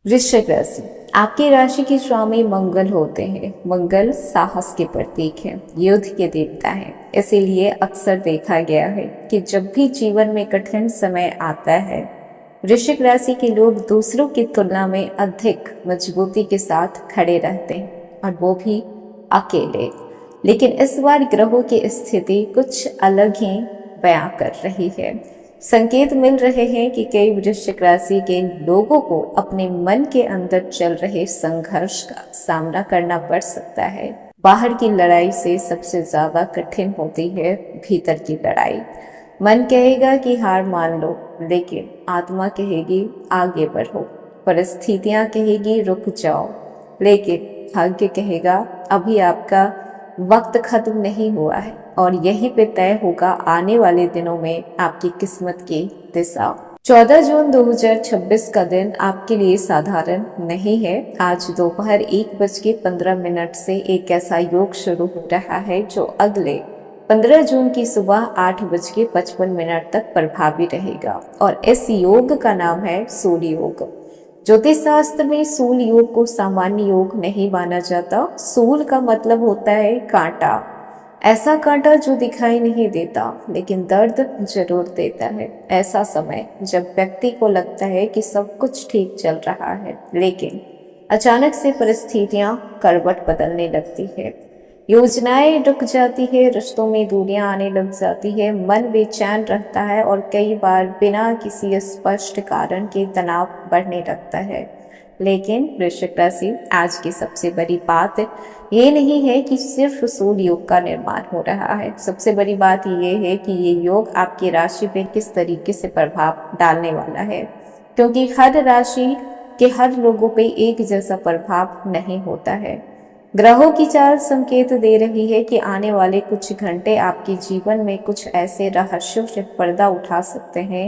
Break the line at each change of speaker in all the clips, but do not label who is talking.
वृश्चिक राशि, आपकी राशि के स्वामी मंगल होते हैं। मंगल साहस के प्रतीक हैं, युद्ध के देवता हैं। इसीलिए अक्सर देखा गया है कि जब भी जीवन में कठिन समय आता है, वृश्चिक राशि के लोग दूसरों की तुलना में अधिक मजबूती के साथ खड़े रहते हैं, और वो भी अकेले। लेकिन इस बार ग्रहों की स्थिति कुछ अलग ही बयां कर रही है। संकेत मिल रहे हैं कि कई वृश्चिक राशि के लोगों को अपने मन के अंदर चल रहे संघर्ष का सामना करना पड़ सकता है। बाहर की लड़ाई से सबसे ज्यादा कठिन होती है भीतर की लड़ाई। मन कहेगा कि हार मान लो, लेकिन आत्मा कहेगी आगे बढ़ो। परिस्थितियां कहेगी रुक जाओ, लेकिन भाग्य कहेगा अभी आपका वक्त खत्म नहीं हुआ है, और यहीं पे तय होगा आने वाले दिनों में आपकी किस्मत की दिशा। 14 जून 2026 का दिन आपके लिए साधारण नहीं है। आज दोपहर 1:15 से एक ऐसा योग शुरू हो रहा है जो अगले 15 जून की सुबह 8:55 तक प्रभावी रहेगा, और इस योग का नाम है सूर्य योग। ज्योतिष शास्त्र में सूल योग को सामान्य योग नहीं माना जाता। सूल का मतलब होता है कांटा, ऐसा कांटा जो दिखाई नहीं देता लेकिन दर्द जरूर देता है। ऐसा समय जब व्यक्ति को लगता है कि सब कुछ ठीक चल रहा है, लेकिन अचानक से परिस्थितियां करवट बदलने लगती है। योजनाएं रुक जाती है, रिश्तों में दूरियां आने लग जाती है, मन बेचैन रहता है, और कई बार बिना किसी स्पष्ट कारण के तनाव बढ़ने लगता है। लेकिन वृश्चिक राशि, आज की सबसे बड़ी बात ये नहीं है कि सिर्फ सूर्य योग का निर्माण हो रहा है। सबसे बड़ी बात ये है कि ये योग आपकी राशि पे किस तरीके से प्रभाव डालने वाला है, क्योंकि हर राशि के हर लोगों पे एक जैसा प्रभाव नहीं होता है। ग्रहों की चाल संकेत दे रही है कि आने वाले कुछ घंटे आपके जीवन में कुछ ऐसे रहस्यों से पर्दा उठा सकते हैं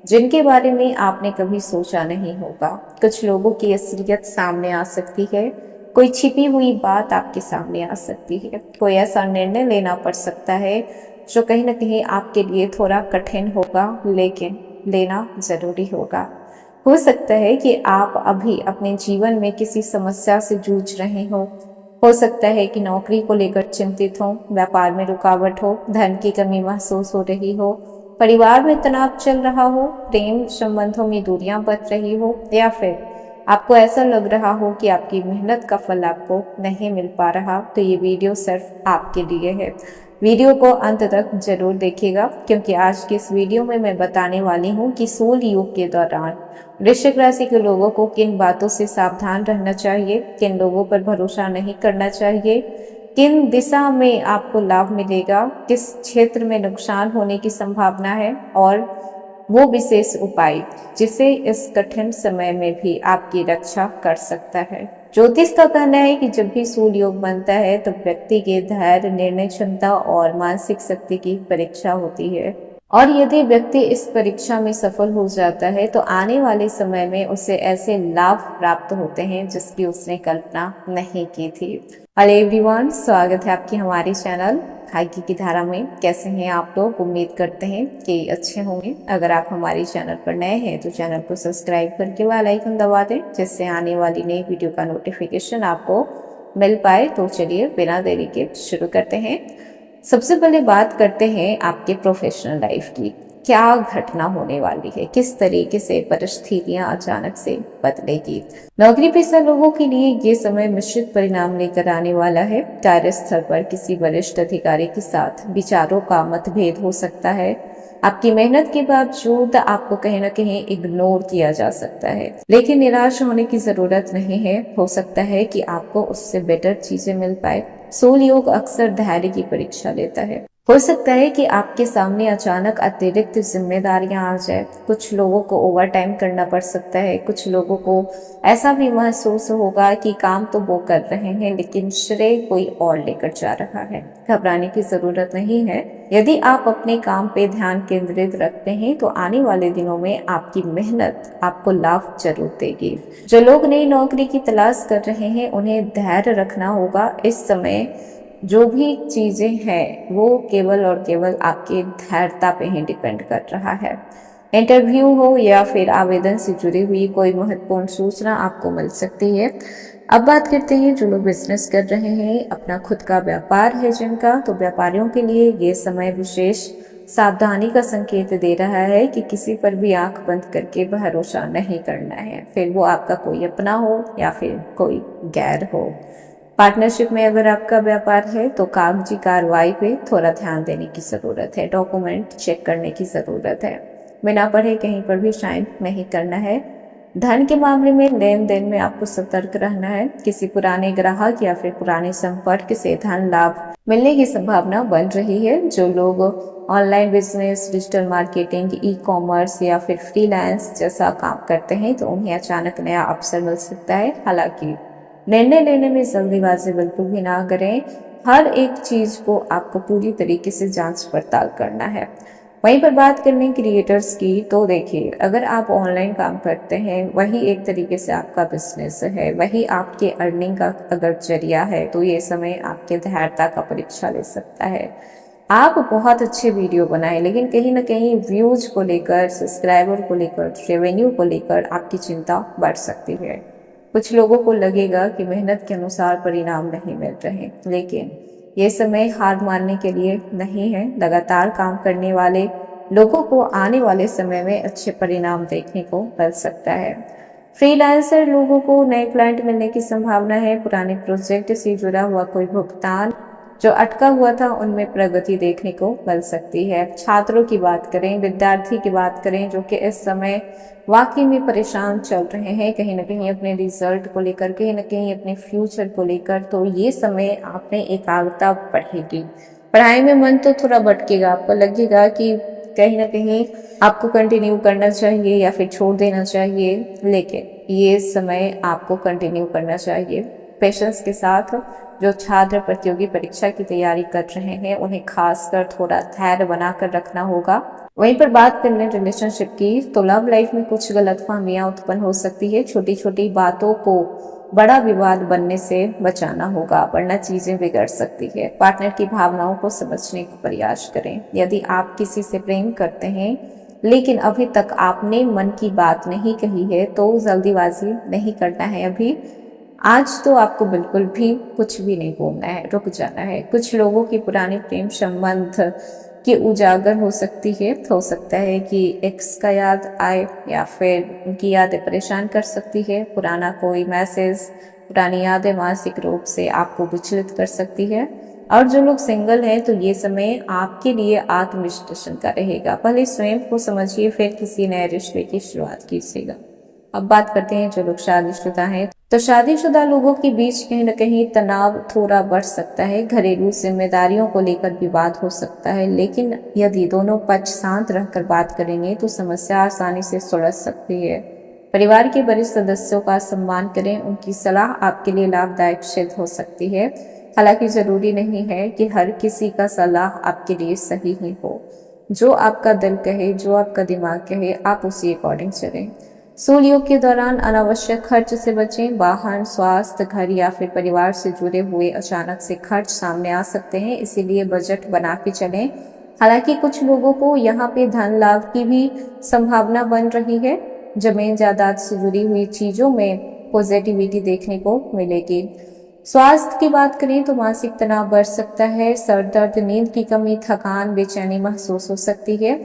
जिनके बारे में आपने कभी सोचा नहीं होगा। कुछ लोगों की असलियत सामने आ सकती है, कोई छिपी हुई बात आपके सामने आ सकती है, कोई ऐसा निर्णय लेना पड़ सकता है जो कहीं ना कहीं आपके लिए थोड़ा कठिन होगा, लेकिन लेना जरूरी होगा। हो सकता है कि आप अभी अपने जीवन में किसी समस्या से जूझ रहे हो सकता है कि नौकरी को लेकर चिंतित हो, व्यापार में रुकावट हो, धन की कमी महसूस हो रही हो, परिवार में तनाव चल रहा हो, प्रेम संबंधों में दूरियां बढ़ रही हो, या फिर आपको ऐसा लग रहा हो कि आपकी मेहनत का फल आपको नहीं मिल पा रहा। तो ये वीडियो सिर्फ आपके लिए है। वीडियो को अंत तक जरूर देखिएगा, क्योंकि आज के इस वीडियो में मैं बताने वाली हूँ कि सूर्य योग के दौरान वृश्चिक राशि के लोगों को किन बातों से सावधान रहना चाहिए, किन लोगों पर भरोसा नहीं करना चाहिए, किन दिशा में आपको लाभ मिलेगा, किस क्षेत्र में नुकसान होने की संभावना है, और वो विशेष उपाय जिसे इस कठिन समय में भी आपकी रक्षा कर सकता है। ज्योतिष का कहना है कि जब भी सूर्य योग बनता है तो व्यक्ति के धैर्य, निर्णय क्षमता और मानसिक शक्ति की परीक्षा होती है, और यदि व्यक्ति इस परीक्षा में सफल हो जाता है तो आने वाले समय में उसे ऐसे लाभ प्राप्त होते हैं जिसकी उसने कल्पना नहीं की थी। हेलो एवरीवन, स्वागत है आपकी हमारे चैनल भाग्य की धारा में। कैसे हैं आप लोग? उम्मीद करते हैं कि अच्छे होंगे। अगर आप हमारे चैनल पर नए हैं तो चैनल को सब्सक्राइब करके बेल आइकन दबा दें, जिससे आने वाली नई वीडियो का नोटिफिकेशन आपको मिल पाए। तो चलिए बिना देरी के शुरू करते हैं। सबसे पहले बात करते हैं आपके प्रोफेशनल लाइफ की। क्या घटना होने वाली है, किस तरीके से परिस्थितियां अचानक से बदलेगी। नौकरी पेशा लोगों के लिए ये समय मिश्रित परिणाम लेकर आने वाला है। कार्यस्थल पर किसी वरिष्ठ अधिकारी के साथ विचारों का मतभेद हो सकता है। आपकी मेहनत के बावजूद आपको कहीं ना कहीं इग्नोर किया जा सकता है, लेकिन निराश होने की जरूरत नहीं है। हो सकता है कि आपको उससे बेटर चीजें मिल पाए। सूर्य योग अक्सर धैर्य की परीक्षा लेता है। हो सकता है कि आपके सामने अचानक अतिरिक्त जिम्मेदारियां आ जाए। कुछ लोगों को ओवर टाइम करना पड़ सकता है। कुछ लोगों को ऐसा भी महसूस होगा कि काम तो वो कर रहे हैं लेकिन श्रेय कोई और लेकर जा रहा है। घबराने की जरूरत नहीं है। यदि आप अपने काम पे ध्यान केंद्रित रखते हैं तो आने वाले दिनों में आपकी मेहनत आपको लाभ जरूर देगी। जो लोग नई नौकरी की तलाश कर रहे हैं उन्हें धैर्य रखना होगा। इस समय जो भी चीजें हैं वो केवल और केवल आपके धैर्यता पे ही डिपेंड कर रहा है। इंटरव्यू हो या फिर आवेदन से जुड़ी हुई कोई महत्वपूर्ण सूचना आपको मिल सकती है। अब बात करते हैं जो लोग बिजनेस कर रहे हैं, अपना खुद का व्यापार है जिनका, तो व्यापारियों के लिए ये समय विशेष सावधानी का संकेत दे रहा है कि किसी पर भी आंख बंद करके भरोसा नहीं करना है, फिर वो आपका कोई अपना हो या फिर कोई गैर हो। पार्टनरशिप में अगर आपका व्यापार है तो कागजी कार्रवाई पे थोड़ा ध्यान देने की ज़रूरत है, डॉक्यूमेंट चेक करने की ज़रूरत है, बिना पढ़े कहीं पर भी साइन नहीं करना है। धन के मामले में लेन देन में आपको सतर्क रहना है, किसी पुराने ग्राहक या फिर पुराने संपर्क से धन लाभ मिलने की संभावना बन रही है। जो लोग online business, digital marketing, e commerce या फिर फ्रीलांस जैसा काम करते हैं तो उन्हें अचानक नया अवसर मिल सकता है। हालांकि निर्णय लेने में जल्दीबाजी बिल्कुल भी ना करें, हर एक चीज को आपको पूरी तरीके से जांच पड़ताल करना है। वहीं पर बात करने क्रिएटर्स की, तो देखिए अगर आप ऑनलाइन काम करते हैं, वही एक तरीके से आपका बिजनेस है, वही आपके अर्निंग का अगर जरिया है, तो ये समय आपके धैर्यता का परीक्षा ले सकता है। आप बहुत अच्छे वीडियो बनाएं, लेकिन कहीं ना कहीं व्यूज को लेकर, सब्सक्राइबर को लेकर, रेवेन्यू को लेकर आपकी चिंता बढ़ सकती है। कुछ लोगों को लगेगा कि मेहनत के अनुसार परिणाम नहीं मिल रहे, लेकिन ये समय हार मानने के लिए नहीं है। लगातार काम करने वाले लोगों को आने वाले समय में अच्छे परिणाम देखने को मिल सकता है। फ्रीलांसर लोगों को नए क्लाइंट मिलने की संभावना है। पुराने प्रोजेक्ट से जुड़ा हुआ कोई भुगतान जो अटका हुआ था उनमें प्रगति देखने को मिल सकती है। छात्रों की बात करें, विद्यार्थी की बात करें जो कि इस समय वाकई में परेशान चल रहे हैं, कहीं ना कहीं अपने रिजल्ट को लेकर, कहीं ना कहीं अपने फ्यूचर को लेकर, तो ये समय आप में एकाग्रता बढ़ेगी। पढ़ाई में मन तो थोड़ा भटकेगा, आपको लगेगा कि कहीं ना कहीं आपको कंटिन्यू करना चाहिए या फिर छोड़ देना चाहिए, लेकिन ये समय आपको कंटिन्यू करना चाहिए पेशेंस के साथ। जो छात्र प्रतियोगी परीक्षा की तैयारी कर रहे हैं उन्हें खासकर थोड़ा धैर्य बनाकर रखना होगा। वहीं पर बात कर लें रिलेशनशिप की, तो लव लाइफ में कुछ गलतफहमियां उत्पन्न हो सकती है। छोटी छोटी बातों को बड़ा विवाद बनने से बचाना होगा, वरना चीजें बिगड़ सकती है। पार्टनर की भावनाओं को समझने का प्रयास करें। यदि आप किसी से प्रेम करते हैं लेकिन अभी तक आपने मन की बात नहीं कही है, तो जल्दीबाजी नहीं करना है। अभी आज तो आपको बिल्कुल भी कुछ भी नहीं बोलना है, रुक जाना है। कुछ लोगों की पुरानी प्रेम संबंध की उजागर हो सकती है। हो सकता है कि एक्स का याद आए या फिर उनकी यादें परेशान कर सकती है। पुराना कोई मैसेज, पुरानी यादें मानसिक रूप से आपको विचलित कर सकती है। और जो लोग सिंगल हैं तो ये समय आपके लिए आत्मविश्लेषण का रहेगा। पहले स्वयं को समझिए, फिर किसी नए रिश्ते की शुरुआत कीजिएगा। अब बात करते हैं जो लोग शादीशुदा हैं, तो शादीशुदा लोगों के बीच कहीं न कहीं तनाव थोड़ा बढ़ सकता है। घरेलू जिम्मेदारियों को लेकर विवाद हो सकता है, लेकिन यदि दोनों पक्ष शांत रहकर बात करेंगे तो समस्या आसानी से सुलझ सकती है। परिवार के वरिष्ठ सदस्यों का सम्मान करें, उनकी सलाह आपके लिए लाभदायक सिद्ध हो सकती है। हालांकि जरूरी नहीं है कि हर किसी का सलाह आपके लिए सही ही हो। जो आपका दिल कहे, जो आपका दिमाग कहे, आप उसी अकॉर्डिंग चलें। सूल योग के दौरान अनावश्यक खर्च से बचें। वाहन, स्वास्थ्य, घर या फिर परिवार से जुड़े हुए अचानक से खर्च सामने आ सकते हैं, इसीलिए बजट बना के चलें। हालांकि कुछ लोगों को यहाँ पे धन लाभ की भी संभावना बन रही है। जमीन जायदाद से जुड़ी हुई चीजों में पॉजिटिविटी देखने को मिलेगी। स्वास्थ्य की बात करें तो मानसिक तनाव बढ़ सकता है। सर दर्द, नींद की कमी, थकान, बेचैनी महसूस हो सकती है।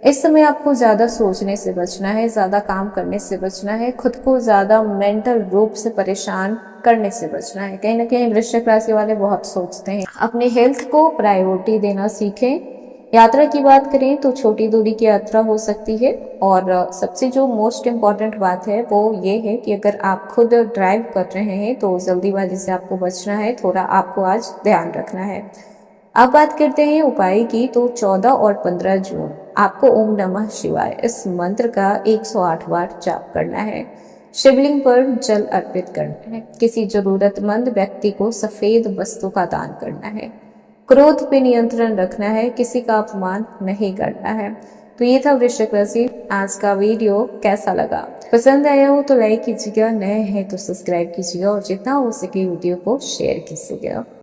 इस समय आपको ज्यादा सोचने से बचना है, ज्यादा काम करने से बचना है, खुद को ज्यादा मेंटल रूप से परेशान करने से बचना है। कहीं ना कहीं वृश्चिक राशि वाले बहुत सोचते हैं। अपने हेल्थ को प्रायोरिटी देना सीखें। यात्रा की बात करें तो छोटी दूरी की यात्रा हो सकती है, और सबसे जो मोस्ट इम्पॉर्टेंट बात है वो ये है कि अगर आप खुद ड्राइव कर रहे हैं तो जल्दीबाजी से आपको बचना है, थोड़ा आपको आज ध्यान रखना है। अब बात करते हैं उपाय की, तो 14 और 15 जून आपको ओम नमः शिवाय इस मंत्र का 108 बार जाप करना है। शिवलिंग पर जल अर्पित करना है। किसी जरूरतमंद व्यक्ति को सफेद वस्तु का दान करना है। क्रोध पे नियंत्रण रखना है, किसी का अपमान नहीं करना है। तो ये था वृश्चिक राशि आज का वीडियो। कैसा लगा? पसंद आया हो तो लाइक कीजिएगा, नए हैं तो सब्सक्राइब कीजिएगा, और जितना हो सके वीडियो को शेयर कीजिएगा।